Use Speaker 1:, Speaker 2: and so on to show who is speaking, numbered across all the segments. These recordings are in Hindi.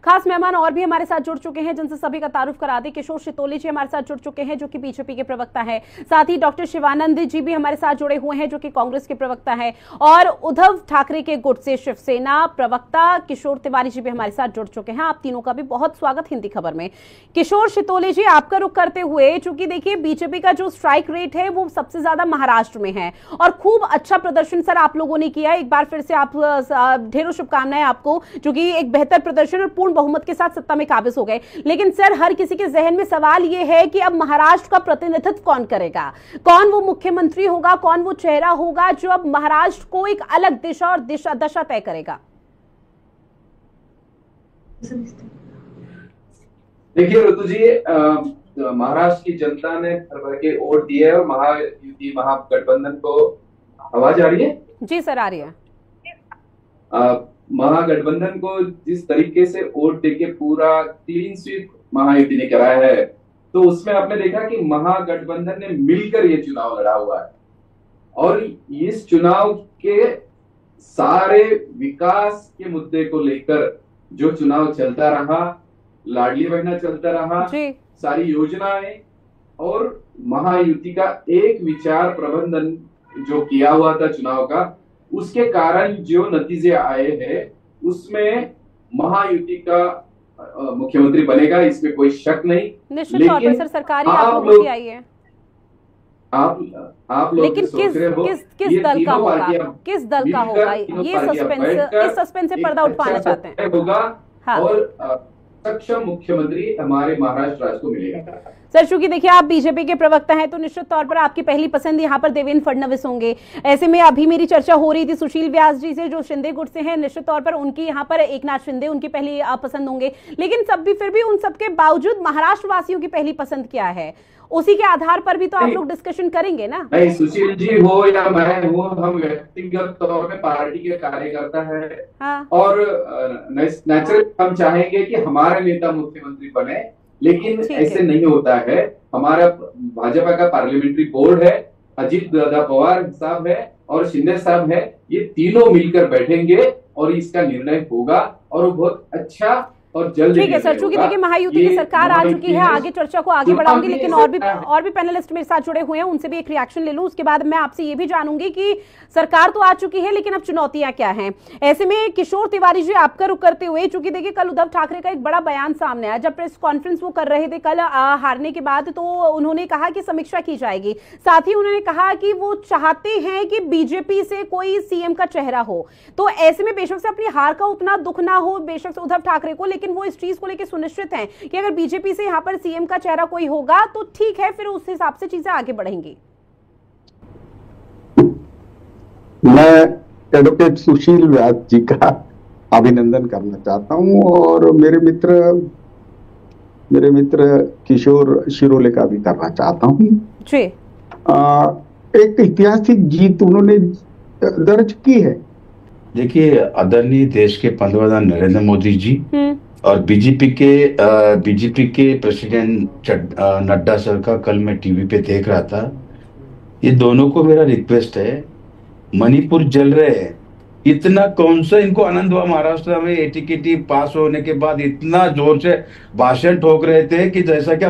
Speaker 1: खास मेहमान और भी हमारे साथ जुड़ चुके हैं, जिनसे सभी का तारुफ करा दे। किशोर शितोले जी हमारे साथ जुड़ चुके हैं, जो कि बीजेपी के प्रवक्ता है। साथ ही डॉक्टर शिवानंद जी भी हमारे साथ जुड़े हुए हैं, जो कि कांग्रेस के प्रवक्ता है। और उद्धव ठाकरे के गुट से शिवसेना प्रवक्ता किशोर तिवारी जी भी हमारे साथ जुड़ चुके हैं। आप तीनों का भी बहुत स्वागत हिंदी खबर में। किशोर शितोले जी, आपका रुख करते हुए, चूंकि देखिए बीजेपी का जो स्ट्राइक रेट है वो सबसे ज्यादा महाराष्ट्र में है और खूब अच्छा प्रदर्शन सर आप लोगों ने किया। एक बार फिर से आप ढेरों शुभकामनाएं आपको, जो कि एक बेहतर प्रदर्शन और पूर्ण बहुमत के साथ सत्ता में काबिज हो गए। लेकिन सर, हर किसी के जहन में सवाल यह है कि अब महाराष्ट्र का प्रतिनिधित्व कौन करेगा, कौन वो मुख्यमंत्री होगा, कौन वो चेहरा होगा जो अब महाराष्ट्र को एक अलग दिशा और दशा तय करेगा।
Speaker 2: देखिए ऋतु जी, महाराष्ट्र की जनता ने भर भर के वोट दिए और महायुति महागठबंधन को आवाज आ रही है?
Speaker 1: जी सर, आ रही है।
Speaker 2: महागठबंधन को जिस तरीके से वोट देके पूरा क्लीन स्वीप महायुति ने कराया है, तो उसमें आपने देखा कि महागठबंधन ने मिलकर ये चुनाव लड़ा हुआ है और इस चुनाव के सारे विकास के मुद्दे को लेकर जो चुनाव चलता रहा, लाडली बहना चलता रहा, सारी योजनाएं और महायुति का एक विचार प्रबंधन जो किया हुआ था चुनाव का, उसके कारण जो नतीजे आए हैं उसमें महायुति का मुख्यमंत्री बनेगा, इसमें कोई शक नहीं।
Speaker 1: निश्चित तौर पर सर, सरकार ही आप लोगों की आई है।
Speaker 2: आप लोग
Speaker 1: लेकिन किस दल का होगा, किस दल का होगा, ये सस्पेंस से पर्दा उठ पाना चाहते हैं
Speaker 2: होगा। हाँ। और सक्षम मुख्यमंत्री हमारे महाराष्ट्र राज्य को मिलेगा।
Speaker 1: सर, चूंकि देखिए आप बीजेपी के प्रवक्ता हैं, तो निश्चित तौर पर आपकी पहली पसंद यहाँ पर देवेंद्र फडणवीस होंगे। ऐसे में अभी मेरी चर्चा हो रही थी सुशील व्यास जी से, जो शिंदे गुट से हैं, निश्चित तौर पर उनकी यहाँ पर एकनाथ शिंदे उनकी पहली पसंद होंगे। लेकिन फिर भी उन सबके बावजूद महाराष्ट्र वासियों की पहली पसंद क्या है, उसी के आधार पर भी तो आप लोग डिस्कशन करेंगे ना?
Speaker 2: नहीं, सुशील जी हो या मैं हूँ, हम व्यक्तिगत तौर पे पार्टी के कार्यकर्ता है। हाँ। और नेचुरली हम चाहेंगे कि हमारे नेता मुख्यमंत्री बने, लेकिन ऐसे नहीं होता है। हमारा भाजपा का पार्लियामेंट्री बोर्ड है, अजीत दादा पवार साहब है और शिंदे साहब है, ये तीनों मिलकर बैठेंगे और इसका निर्णय होगा और वो बहुत अच्छा और जल्द।
Speaker 1: ठीक है सर, चूंकि देखिए महायुति की सरकार आ चुकी है, आगे चर्चा को आगे बढ़ाऊंगी, लेकिन और भी पैनलिस्ट मेरे साथ जुड़े हुए हैं, उनसे भी एक रिएक्शन ले लूं। उसके बाद मैं आपसे ये भी जानूंगी कि सरकार तो आ चुकी है, लेकिन अब चुनौतियां क्या हैं। ऐसे में किशोर तिवारी जी, आपका रुख करते हुए, चूंकि देखिए कल उद्धव ठाकरे का एक बड़ा बयान सामने आया, जब प्रेस कॉन्फ्रेंस वो कर रहे थे कल हारने के बाद, तो उन्होंने कहा कि समीक्षा की जाएगी। साथ ही उन्होंने कहा कि वो चाहते हैं कि बीजेपी से कोई सीएम का चेहरा हो। तो ऐसे में बेशक से अपनी हार का उतना दुख ना हो बेशक से उद्धव ठाकरे को, लेकिन वो इस चीज को लेकर सुनिश्चित हैं कि अगर बीजेपी से यहाँ पर सीएम का चेहरा कोई होगा तो ठीक है, फिर उस हिसाब से चीजें आगे बढ़ेंगी।
Speaker 3: मैं एडवोकेट सुशील व्यास जी का अभिनंदन करना चाहता हूं और मेरे मित्र किशोर शिरोले का भी करना चाहता हूं जी। एक ऐतिहासिक जीत उन्होंने दर्ज की है।
Speaker 4: देखिए, आदरणीय देश के पंतप्रधान नरेंद्र मोदी जी और बीजेपी के प्रेसिडेंट नड्डा सर का कल मैं टीवी पे देख रहा था। ये दोनों को मेरा रिक्वेस्ट है, मणिपुर जल रहे हैं, इतना कौन सा इनको आनंद हुआ महाराष्ट्र में एटीकेटी पास होने के बाद, इतना जोर से भाषण ठोक रहे थे कि जैसा क्या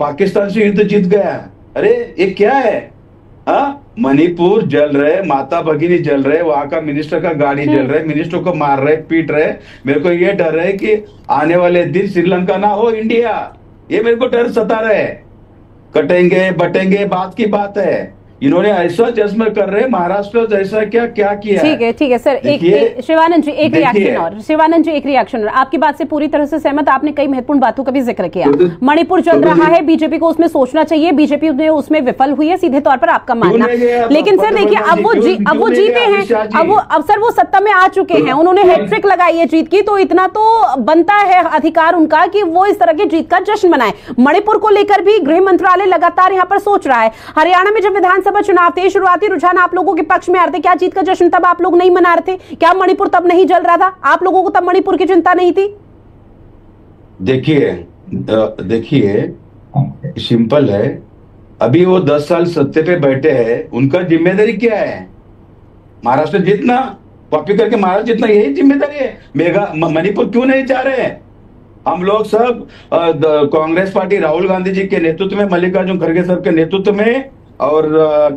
Speaker 4: पाकिस्तान से युद्ध जीत गया। अरे ये क्या है? हाँ, मणिपुर जल रहे, माता भगिनी जल रहे, वहां का मिनिस्टर का गाड़ी जल रहे, मिनिस्टर को मार रहे, पीट रहे। मेरे को ये डर है कि आने वाले दिन श्रीलंका ना हो इंडिया, ये मेरे को डर सता रहे। कटेंगे बटेंगे बात की बात है, इन्होंने ऐसा जज्म कर रहे महाराष्ट्र जैसा क्या किया।
Speaker 1: ठीक है सर, एक शिवानंद जी एक रिएक्शन और आपकी बात से पूरी तरह से सहमत। आपने कई महत्वपूर्ण बातों का भी जिक्र किया। मणिपुर चल रहा है, बीजेपी को उसमें सोचना चाहिए, बीजेपी उसमें विफल हुई है, सीधे तौर पर आपका मानना। लेकिन सर देखिए, अब वो जीते हैं, अब सर वो सत्ता में आ चुके हैं, उन्होंने हैट्रिक लगाई है जीत की, तो इतना तो बनता है अधिकार उनका कि वो इस तरह की जीत का जश्न मनाए। मणिपुर को लेकर भी गृह मंत्रालय लगातार यहाँ पर सोच रहा है। हरियाणा में जब विधानसभा चुनाव थे, शुरुआती रुझान आप लोगों के पक्ष में आ रहे थे, क्या जीत का जश्न तब आप लोग नहीं मना रहे थे? क्या मणिपुर तब नहीं जल रहा था? आप लोगों को तब मणिपुर की चिंता नहीं थी?
Speaker 4: देखिए सिंपल है, अभी वो 10 साल सत्ते पे बैठे हैं, उनका जिम्मेदारी क्या है? महाराष्ट्र जीतना, कॉपी करके महाराष्ट्र जीतना, यही जिम्मेदारी है। मणिपुर क्यों नहीं चाह रहे हैं? हम लोग सब कांग्रेस पार्टी राहुल गांधी जी के नेतृत्व में, मल्लिकार्जुन खड़गे साहब के नेतृत्व में, और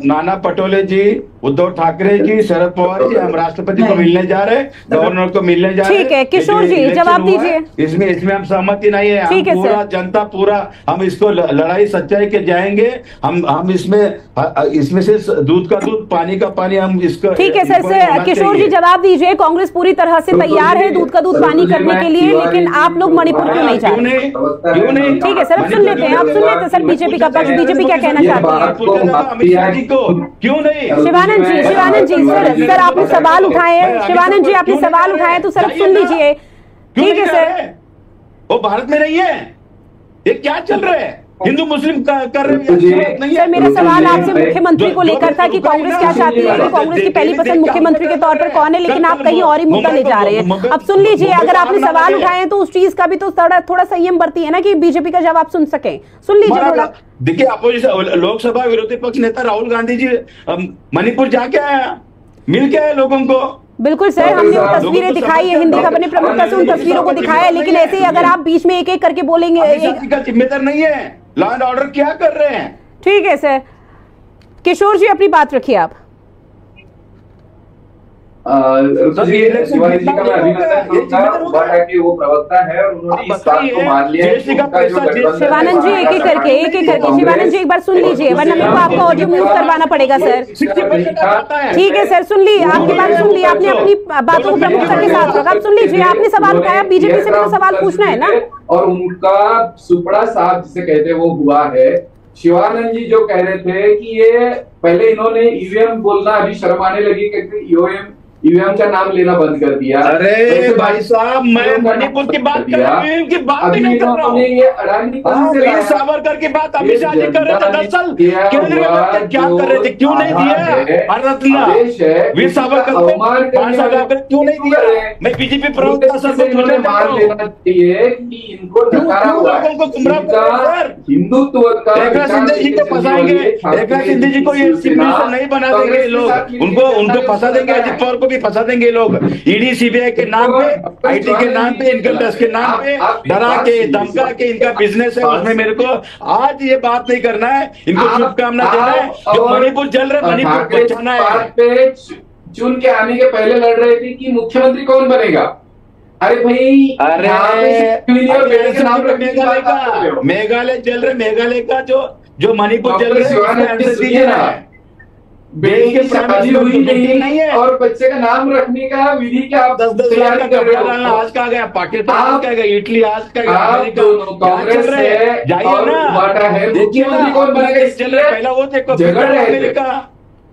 Speaker 4: नाना पटोले जी, उद्धव ठाकरे जी, शरद पवार जी, हम राष्ट्रपति को मिलने जा रहे हैं, गवर्नर को मिलने जा रहे हैं।
Speaker 1: ठीक है किशोर जी, जवाब दीजिए।
Speaker 4: इसमें हम सहमति नहीं है। हम पूरा जनता पूरा हम इसको लड़ाई सच्चाई के जाएंगे। हम इसमें से दूध का दूध, पानी का पानी, हम इसका।
Speaker 1: ठीक है सर, किशोर जी जवाब दीजिए। कांग्रेस पूरी तरह से तैयार है दूध का दूध पानी करने के लिए, लेकिन आप लोग मणिपुर क्यों नहीं जा रहे?
Speaker 4: क्यों नहीं?
Speaker 1: ठीक है सर, अब सुन लेते हैं, आप सुन लेते हैं सर बीजेपी का पक्ष, बीजेपी क्या कहना चाहती है।
Speaker 4: अमित शाह जी को क्यों नहीं?
Speaker 1: शिवानंद जी सर आपने सवाल उठाए हैं, शिवानंद जी आपने सवाल उठाए तो सर सुन लीजिए। ठीक है सर,
Speaker 4: वो भारत में नहीं है, ये क्या चल रहा है? हिंदू मुस्लिम कर रहे हैं।
Speaker 1: सर मेरा सवाल आपसे मुख्यमंत्री को लेकर था कि कांग्रेस क्या चाहती है, कांग्रेस की पहली पसंद मुख्यमंत्री के तौर पर कौन है, लेकिन आप कहीं और ही मुद्दा ले जा रहे हैं। अब सुन लीजिए, अगर आपने सवाल उठाए हैं तो उस चीज का भी तो थोड़ा संयम बरती है ना, कि बीजेपी का जवाब सुन सके। सुन लीजिए थोड़ा।
Speaker 4: देखिए, अपोजिशन लोकसभा विरोधी पक्ष नेता राहुल गांधी जी मणिपुर जाके आया, मिल के आए लोगों को।
Speaker 1: बिल्कुल सर, हमने वो तस्वीरें दिखाई है, हिंदी खबर ने प्रमुखता से उन तस्वीरों को दिखाया है, लेकिन ऐसे ही अगर आप बीच में एक एक करके बोलेंगे,
Speaker 4: जिम्मेदार नहीं है। लॉ एंड ऑर्डर क्या कर रहे हैं?
Speaker 1: ठीक है सर, किशोर जी अपनी बात रखिए आप।
Speaker 2: शिवाजी जी का मैं अभिनंदन करूंगा कि वो प्रवक्ता है और उन्होंने इस बात को मान लिया है।
Speaker 1: शिवानंद जी एक एक करके शिवानंद जी एक बार सुन लीजिए, वरना मेरे को आपका ऑडियो म्यूट करवाना पड़ेगा सर। ठीक है सर, सुन ली आपकी बात, सुन ली आपने, अपनी बातों को प्रमुखता के साथ रखा। अब सुन लीजिए, आपने सवाल उठाया, बीजेपी से भी सवाल पूछना है ना।
Speaker 2: और उनका सुपड़ा साफ जिसे कहते हैं वो हुआ है। शिवानंद जी जो कह रहे थे कि ये पहले इन्होंने ईवीएम बोलना अभी शर्म आने लगी, कहते ईवीएम का नाम लेना बंद कर दिया।
Speaker 4: अरे भाई साहब, मैं मणिपुर की बात कर रहा हूँ, की बात नहीं कर रहा हूँ। वीर सावरकर की बात अमित शाह जी कर रहे थे। दरअसल क्या कर रहे थे? क्यों नहीं दिया भारत रत्न वीर सावरकर को? क्यों नहीं दिया? मैं बीजेपी प्रवक्ता सर को
Speaker 2: हिंदुत्व का
Speaker 4: एकनाथ शिंदे जी को फंसाएंगे, एकनाथ शिंदे जी को ये चीफ मिनिस्टर नहीं बना देंगे लोग, उनको फंसा देंगे, अजित पवार को भी फंसा देंगे लोग। ईडी सीबीआई के नाम पे, आईटी के नाम पे, इनकम टैक्स के नाम पे डरा के धमका के इनका बिजनेस है, उसमें मेरे को आज ये बात नहीं करना है। इनको शुभकामना देना है। जो मणिपुर जल रहा है, मणिपुर को बचाना है।
Speaker 2: चुन के आने के पहले लड़ रहे थे कि मुख्यमंत्री कौन बनेगा। अरे भाई,
Speaker 4: मेघालय जल रहे, मेघालय का जो मणिपुर जल रहे है,
Speaker 2: बेटी की शादी हुई नहीं है और बच्चे का नाम रखने का विधि क्या आप
Speaker 4: 10-10 लाख का कपड़ा डालना आज का गया, पाकिस्तान आज का गया, इटली आज का गया,
Speaker 2: कांग्रेस है, जाइए ना,
Speaker 4: देखिए कौन बनेगा। चल रहे पहला वो थे अमेरिका,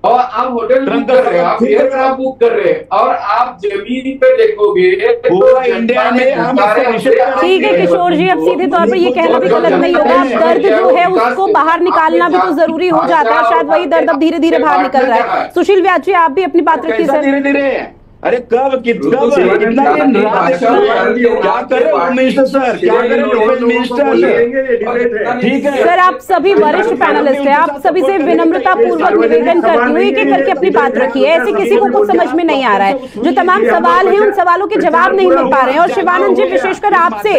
Speaker 2: और आप होटल बुक कर रहे हैं, आप एयरक्राफ्ट बुक कर रहे हैं, और आप जमीन पे देखोगे
Speaker 4: पूरा इंडिया में हम।
Speaker 1: ठीक है किशोर जी, अब सीधे तौर पर ये कहना भी गलत नहीं होगा। अब दर्द जो है उसको बाहर निकालना भी तो जरूरी हो जाता है, शायद वही दर्द अब धीरे धीरे बाहर निकल रहा है। सुशील व्यास जी आप भी अपनी बात रखिए सर।
Speaker 4: धीरे धीरे, अरे कब कितना दिन क्या करे होम मिनिस्टर सर, क्या करे डिफेंस मिनिस्टर। ठीक है
Speaker 1: सर, आप सभी वरिष्ठ पैनलिस्ट हैं, आप सभी से विनम्रता पूर्वक निवेदन करती हूँ, एक एक करके अपनी बात रखिए। ऐसे किसी को कुछ समझ में नहीं आ रहा है। जो तमाम सवाल हैं उन सवालों के जवाब नहीं मिल पा रहे हैं। और शिवानंद जी, विशेषकर आपसे,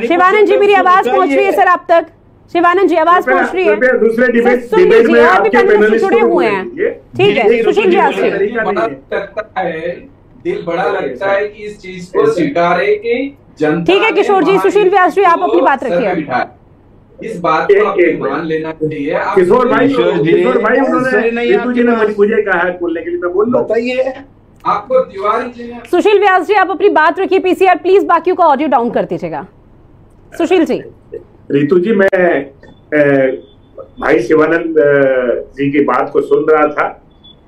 Speaker 1: शिवानंद जी मेरी आवाज पहुंच रही है सर आप तक? शिवानंद जी आवाज पहुंच रही है?
Speaker 5: दूसरे डिबेट
Speaker 1: में और भी पैनलिस्ट जुड़े हुए हैं। ठीक है सुशील जी, आपसे
Speaker 2: दिल बड़ा लगता है कि इस चीज को स्वीकारे कि जनता।
Speaker 1: ठीक है किशोर जी, सुशील व्यास जी आप अपनी बात रखिए।
Speaker 2: इस बात को मान लेना चाहिए।
Speaker 5: किशोर भाई उन्होंने मुझे कहा है बोलने के लिए, मैं बोल
Speaker 4: बताइए
Speaker 2: आपको तिवारी जी ने।
Speaker 1: सुशील व्यास जी आप अपनी बात रखिए। पीसीआर प्लीज बाकियों का ऑडियो डाउन कर दीजिएगा। सुशील जी।
Speaker 5: रितु जी, मैं भाई शिवानंद जी की बात को सुन रहा था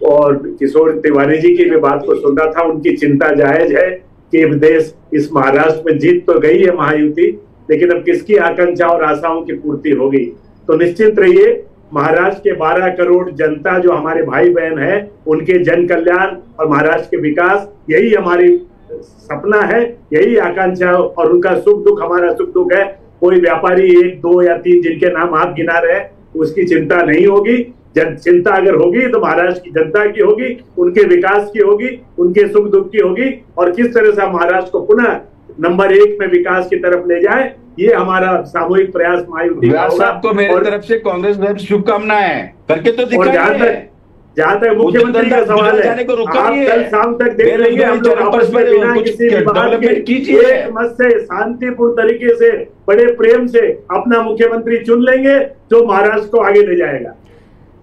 Speaker 5: और किशोर तिवारी जी की भी बात को सुन रहा था। उनकी चिंता जायज है कि देश इस महाराष्ट्र में जीत तो गई है महायुति, लेकिन अब किसकी आकांक्षा और आशाओं की पूर्ति होगी। तो निश्चित रहिए, महाराष्ट्र के 12 करोड़ जनता जो हमारे भाई बहन है, उनके जन कल्याण और महाराष्ट्र के विकास, यही हमारी सपना है, यही आकांक्षा और उनका सुख दुख हमारा सुख दुख है। कोई व्यापारी 1, 2 या 3 जिनके नाम आप गिना रहे हैं उसकी चिंता नहीं होगी। चिंता अगर होगी तो महाराष्ट्र की जनता की होगी, उनके विकास की होगी, उनके सुख दुख की होगी, और किस तरह से महाराष्ट्र को पुनः नंबर 1 में विकास की तरफ ले जाए, ये हमारा सामूहिक प्रयास महायुति का होगा।
Speaker 4: आपको मेरी तरफ से कांग्रेस तरफ शुभकामनाएं करके तो दिखाइए।
Speaker 5: जहां तक मुख्यमंत्री का सवाल है, आप कल शाम तक देख लेंगे, हम लोग आपस में बिना किसी विवाद के एक मत से शांतिपूर्ण तरीके से बड़े प्रेम से अपना मुख्यमंत्री चुन लेंगे जो महाराष्ट्र को आगे ले जाएगा।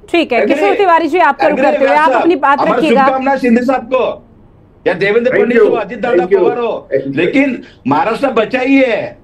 Speaker 1: ठीक है, किशोर तिवारी जी आपका रुख करते हुए आप अपनी बात रखिएगा।
Speaker 4: शुभकामनाएं शिंदे साहब को या देवेंद्र फडणवीस हो, अजित दादा पवार हो, लेकिन महाराष्ट्र बचाइए,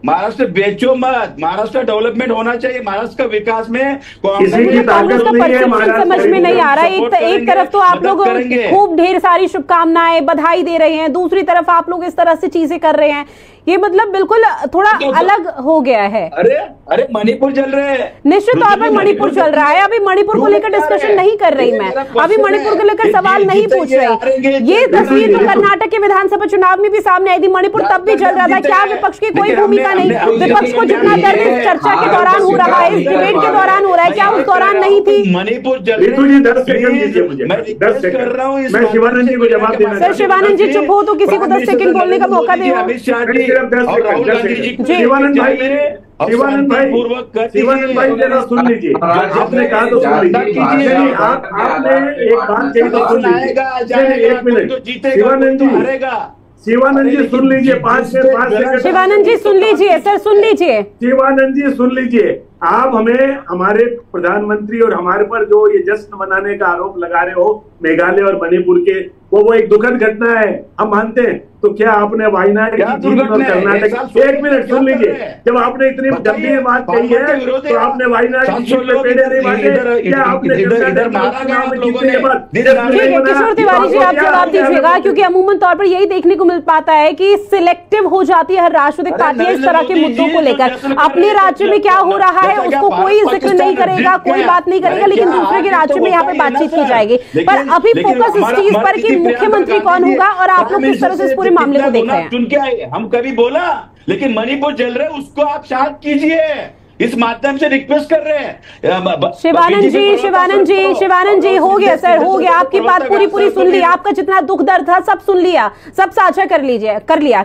Speaker 4: महाराष्ट्र बेचो मत, महाराष्ट्र डेवलपमेंट होना चाहिए। महाराष्ट्र का विकास में
Speaker 1: कांग्रेस का परसेप्शन समझ में नहीं आ रहा है। एक तरफ तो आप लोग खूब ढेर सारी शुभकामनाएं बधाई दे रहे हैं, दूसरी तरफ आप लोग इस तरह से चीजें कर रहे हैं, ये मतलब बिल्कुल थोड़ा अलग हो गया है।
Speaker 4: अरे मणिपुर चल रहे हैं,
Speaker 1: निश्चित तौर पर मणिपुर चल रहा है। अभी मणिपुर को लेकर डिस्कशन नहीं कर रही मैं, अभी मणिपुर को लेकर सवाल नहीं पूछ रही। ये तस्वीर तो कर्नाटक के विधानसभा चुनाव में भी सामने आई थी, मणिपुर तब भी चल रहा था। क्या विपक्ष की कोई भूमिका नहीं? विपक्ष को जितना दर्द इस चर्चा के दौरान हो रहा है, इस डिबेट के दौरान हो रहा है, क्या उस दौरान नहीं थी?
Speaker 4: मणिपुर
Speaker 5: मैं शिवानंद जी को जवाब देना।
Speaker 1: सर शिवानंद जी चुप हो तो किसी को 10 सेकंड बोलने का मौका दे।
Speaker 5: शिवानंद भाई जरा सुन लीजिए, आपने कहा तो सुन लीजिए। आपने एक बात कही तो सुन लीजिए, 1 मिनट। शिवानंद जी सुन लीजिए, 5 सेकंड।
Speaker 1: शिवानंद जी सुन लीजिए, सर सुन लीजिए।
Speaker 5: शिवानंद जी सुन लीजिए, आप हमें हमारे प्रधानमंत्री और हमारे पर जो ये जश्न मनाने का आरोप लगा रहे हो मेघालय और मणिपुर के, वो एक दुखद घटना है, हम मानते हैं। तो क्या आपने वायनाड की जीत और कर्नाटक, 1 मिनट सुन लीजिए, जब आपने इतनी गंभीर बात कही है तो आपने वायनाड की जीत पे पेड़े नहीं बांटे? क्या आपने
Speaker 1: किशोर तिवारी जी आप जवाब दीजिएगा, क्योंकि अमूमन तौर पर यही देखने को मिल पाता है कि सिलेक्टिव हो जाती है राजनीतिक पार्टियां इस तरह के मुद्दों को लेकर। अपने राज्य में क्या हो रहा है उसको कोई जिक्र नहीं करेगा, कोई बात नहीं करेगा, लेकिन दूसरे के राज्य में यहाँ पे बातचीत की जाएगी। पर अभी फोकस इस चीज पर कि मुख्यमंत्री कौन होगा और आप लोग किस तरह से इस पूरे मामले को देख रहे हैं।
Speaker 4: चुन के आए, हम कभी बोला, लेकिन मणिपुर चल रहे उसको आप शांत कीजिए, इस माध्यम से रिक्वेस्ट कर रहे हैं।
Speaker 1: शिवानंद जी हो गया सर, हो गया, आपकी बात पूरी सुन ली, आपका जितना दुख दर्द था सब सुन लिया, सब साझा कर लिया।